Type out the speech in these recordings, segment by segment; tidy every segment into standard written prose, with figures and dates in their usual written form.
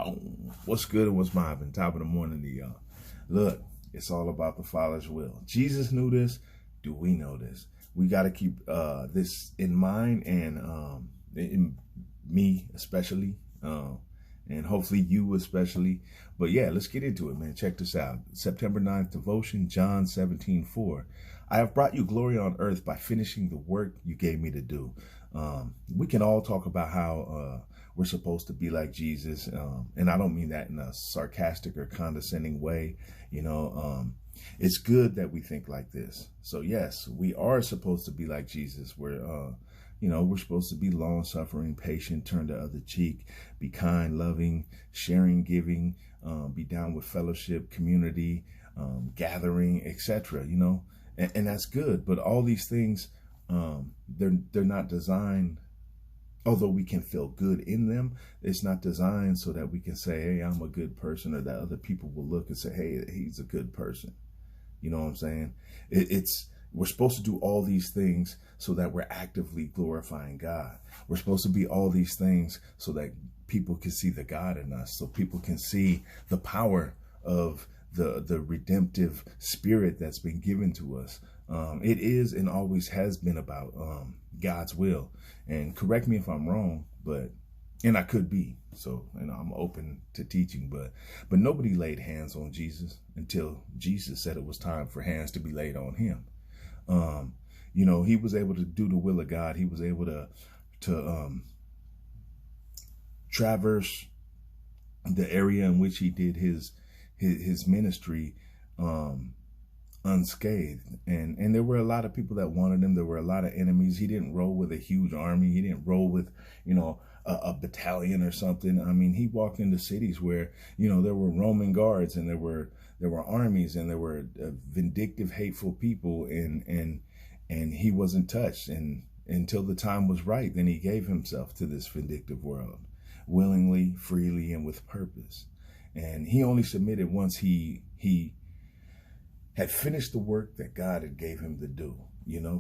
Boom. What's good and what's mobbing? Top of the morning to y'all. Look, it's all about the Father's will. Jesus knew this. Do we know this? We got to keep this in mind, and in me especially, and hopefully you especially. But yeah, let's get into it, man. Check this out. September 9th devotion, John 17:4. I have brought you glory on earth by finishing the work you gave me to do. We can all talk about how we're supposed to be like Jesus. And I don't mean that in a sarcastic or condescending way. You know, it's good that we think like this. So yes, we are supposed to be like Jesus. We're supposed to be long suffering, patient, turn the other cheek, be kind, loving, sharing, giving, be down with fellowship, community, gathering, etc. You know, and that's good. But all these things, they're not designed, although we can feel good in them, it's not designed so that we can say, hey, I'm a good person, or that other people will look and say, hey, he's a good person. You know what I'm saying? We're supposed to do all these things so that we're actively glorifying God. We're supposed to be all these things so that people can see the God in us, so people can see the power of the redemptive spirit that's been given to us. It is and always has been about God's will. And correct me if I'm wrong, and I could be. So, I'm open to teaching, but nobody laid hands on Jesus until Jesus said it was time for hands to be laid on him. He was able to do the will of God. He was able to traverse the area in which he did his ministry unscathed, and there were a lot of people that wanted him. There were a lot of enemies. He didn't roll with a huge army. He didn't roll with a battalion or something. I mean, he walked into cities where there were Roman guards, and there were armies, and there were vindictive, hateful people, and he wasn't touched. And until the time was right, then he gave himself to this vindictive world, willingly, freely, and with purpose. And he only submitted once he had finished the work that God had gave him to do.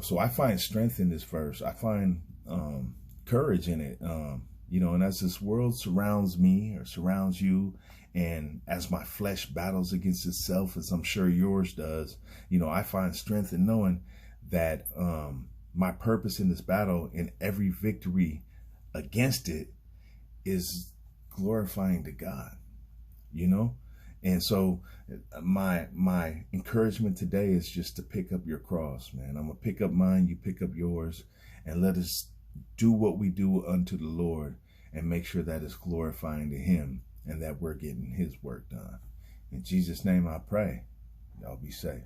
So I find strength in this verse. I find courage in it. And as this world surrounds me or surrounds you, and as my flesh battles against itself, as I'm sure yours does, I find strength in knowing that my purpose in this battle, in every victory against it, is glorifying to God, And so my encouragement today is just to pick up your cross, man. I'm going to pick up mine, you pick up yours, and let us do what we do unto the Lord and make sure that it's glorifying to him and that we're getting his work done. In Jesus' name I pray. Y'all be safe.